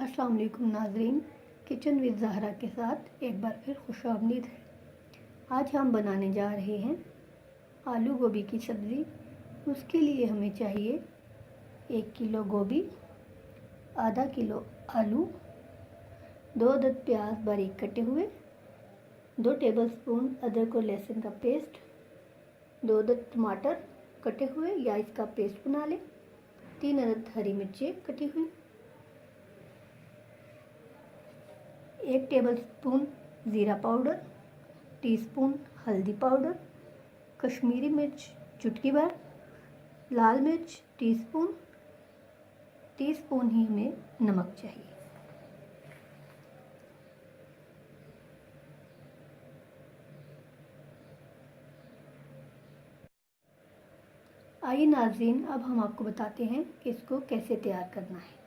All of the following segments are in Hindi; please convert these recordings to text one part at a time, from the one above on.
अस्सलाम वालेकुम नाज़रीन, किचन विद ज़हरा के साथ एक बार फिर खुशामदीद है। आज हम बनाने जा रहे हैं आलू गोभी की सब्ज़ी। उसके लिए हमें चाहिए 1 किलो गोभी, आधा किलो आलू, 2 अदद प्याज बारीक कटे हुए, 2 टेबलस्पून अदरक और लहसुन का पेस्ट, 2 अदद टमाटर कटे हुए या इसका पेस्ट बना लें, 3 अदद हरी मिर्चें कटी हुई, 1 टेबलस्पून ज़ीरा पाउडर, टीस्पून हल्दी पाउडर, कश्मीरी मिर्च चुटकी भर, लाल मिर्च टीस्पून ही हमें नमक चाहिए। आइए नाज़रीन, अब हम आपको बताते हैं कि इसको कैसे तैयार करना है।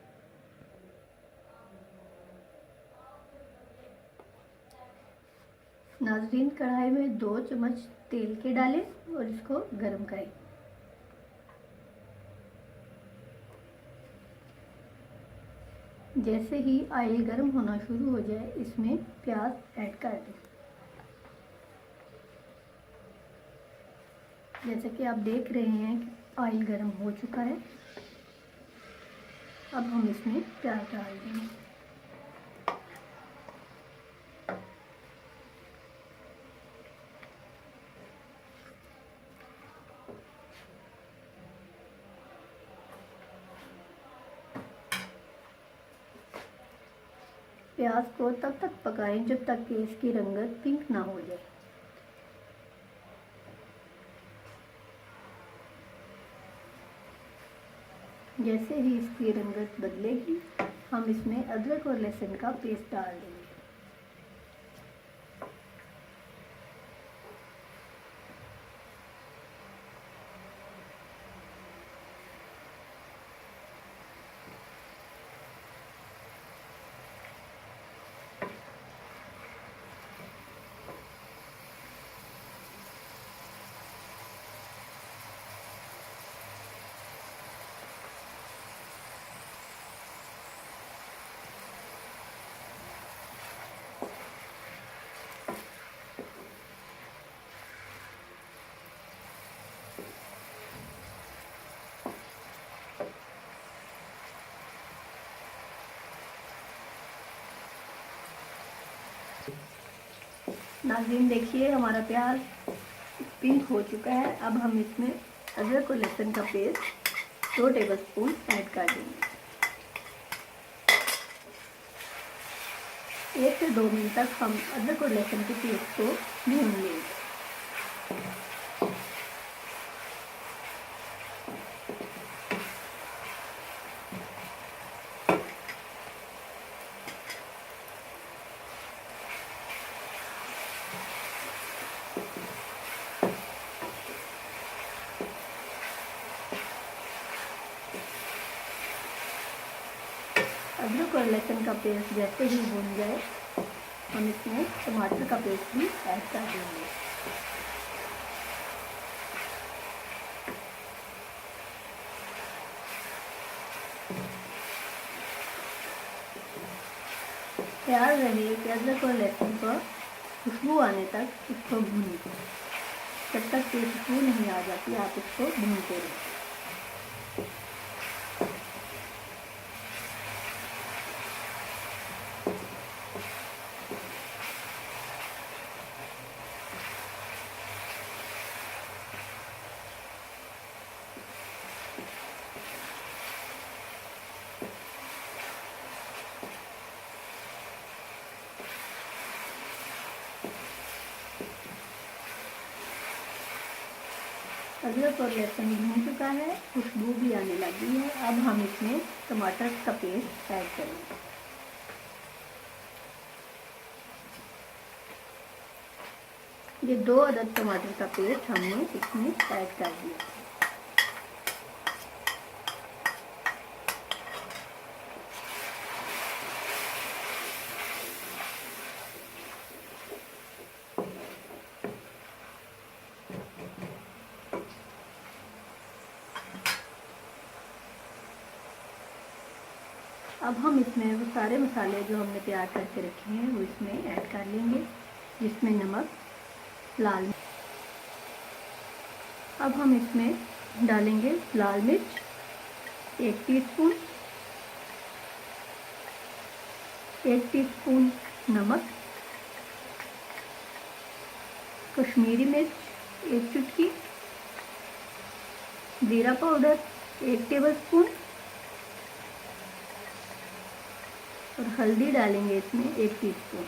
नाज़रीन, कढ़ाई में 2 चम्मच तेल के डालें और इसको गर्म करें। जैसे ही ऑयल गर्म होना शुरू हो जाए, इसमें प्याज ऐड कर दें। जैसे कि आप देख रहे हैं कि ऑयल गर्म हो चुका है। अब हम इसमें प्याज डाल देंगे। प्याज को तब तक पकाएं जब तक कि इसकी रंगत पिंक ना हो जाए। जैसे ही इसकी रंगत बदलेगी, हम इसमें अदरक और लहसुन का पेस्ट डाल देंगे। नाज़रीन, देखिए हमारा प्याज पिंक हो चुका है। अब हम इसमें अदरक और लहसुन का पेस्ट 2 टेबलस्पून ऐड कर देंगे। 1 से 2 मिनट तक हम अदरक और लहसुन के पेस्ट को भून लेंगे। अदरक और लहसुन का पेस्ट जैसे ही भून जाए, हम इसमें टमाटर का पेस्ट भी ऐड कर देंगे। ख्याल रहे कि अदरक और लहसुन पर खुशबू आने तक इसको भूनें। जब तक कि खुशबू नहीं आ जाती, आप इसको भूनते रहें। अदरक और लहसुन भून चुका है, खुशबू भी आने लगी है। अब हम इसमें टमाटर का पेस्ट ऐड करेंगे। ये 2 अदद टमाटर का पेस्ट हमने इसमें ऐड कर दिया। अब हम इसमें वो सारे मसाले जो हमने तैयार करके रखे हैं वो इसमें ऐड कर लेंगे, जिसमें नमक, लाल मिर्च। अब हम इसमें डालेंगे लाल मिर्च 1 टीस्पून, 1 टीस्पून नमक, कश्मीरी मिर्च 1 चुटकी, जीरा पाउडर 1 टेबलस्पून और हल्दी डालेंगे इसमें 1 टीस्पून।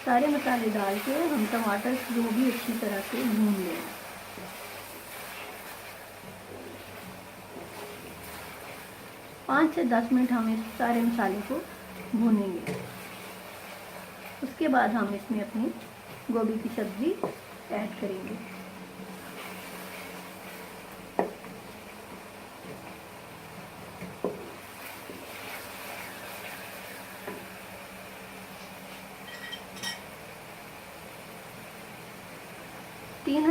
सारे मसाले डाल के हम टमाटर को भी अच्छी तरह से भून लेंगे। पाँच से 10 मिनट हम इस सारे मसाले को भूनेंगे। उसके बाद हम इसमें अपनी गोभी की सब्ज़ी ऐड करेंगे। तीन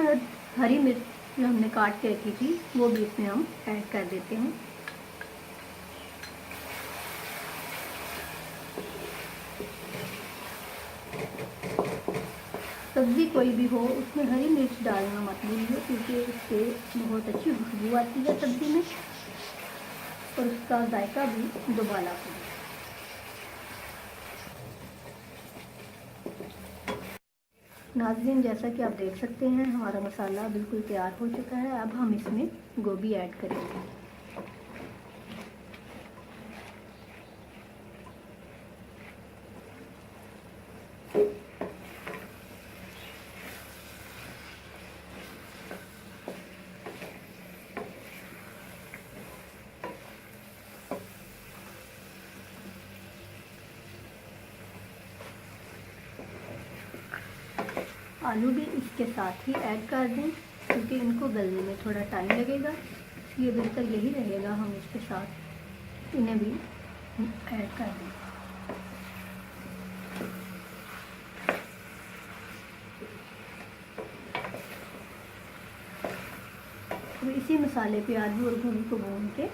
हरी मिर्च जो हमने काट के रखी थी वो भी इसमें हम ऐड कर देते हैं। सब्ज़ी कोई भी हो उसमें हरी मिर्च डालना मत भूलिए, क्योंकि उससे बहुत अच्छी खुशबू आती है सब्ज़ी में और उसका जायका भी दुबाला होता है। नाज़रीन, जैसा कि आप देख सकते हैं हमारा मसाला बिल्कुल तैयार हो चुका है। अब हम इसमें गोभी ऐड करेंगे। आलू भी इसके साथ ही ऐड कर दें, क्योंकि इनको गलने में थोड़ा टाइम लगेगा, इसलिए बेहतर यही रहेगा हम इसके साथ इन्हें भी ऐड कर दें। तो इसी मसाले पे आलू और गोभी को भून के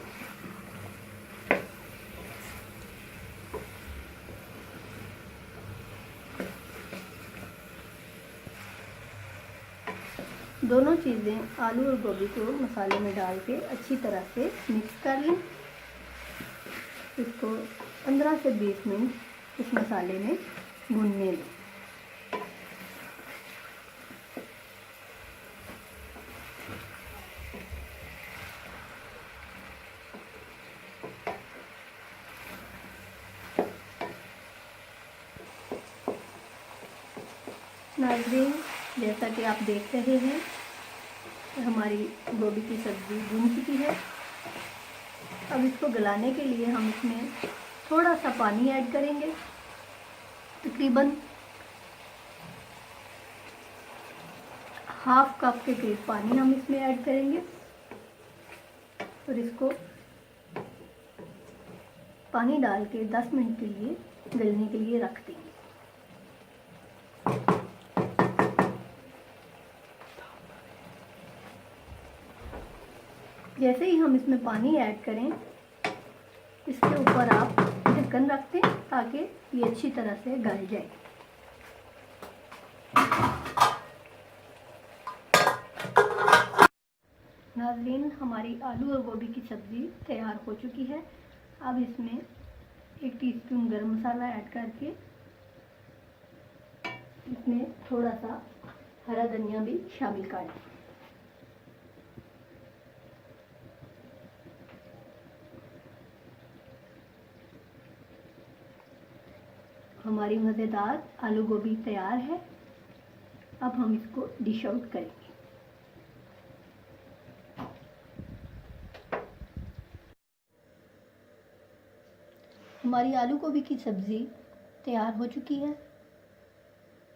दोनों चीज़ें आलू और गोभी को मसाले में डाल के अच्छी तरह से मिक्स कर लें। इसको 15 से 20 मिनट इस मसाले में भूनने दें। नाज़रीन, जैसा कि आप देख रहे हैं हमारी गोभी की सब्ज़ी भून चुकी है। अब इसको गलाने के लिए हम इसमें थोड़ा सा पानी ऐड करेंगे, तकरीबन हाफ कप के करीब पानी हम इसमें ऐड करेंगे और इसको पानी डाल के 10 मिनट के लिए गलने के लिए रख देंगे। जैसे ही हम इसमें पानी ऐड करें, इसके ऊपर आप ढक्कन रख दें ताकि ये अच्छी तरह से गल जाए। नाज़रीन, हमारी आलू और गोभी की सब्ज़ी तैयार हो चुकी है। अब इसमें 1 टीस्पून गरम मसाला ऐड करके इसमें थोड़ा सा हरा धनिया भी शामिल कर दें। हमारी मज़ेदार आलू गोभी तैयार है। अब हम इसको डिश आउट करेंगे। हमारी आलू गोभी की सब्ज़ी तैयार हो चुकी है।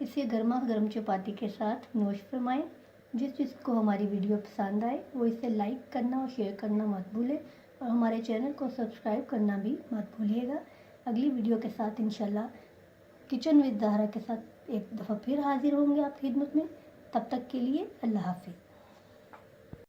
इसे गर्मा गर्म चपाती के साथ नोश फरमाएं। जिसको हमारी वीडियो पसंद आए वो इसे लाइक करना और शेयर करना मत भूलें और हमारे चैनल को सब्सक्राइब करना भी मत भूलिएगा। अगली वीडियो के साथ इंशाल्लाह किचन विद ज़हरा के साथ एक दफ़ा फिर हाजिर होंगे आपकी खिदमत में। तब तक के लिए अल्लाह हाफ़िज़।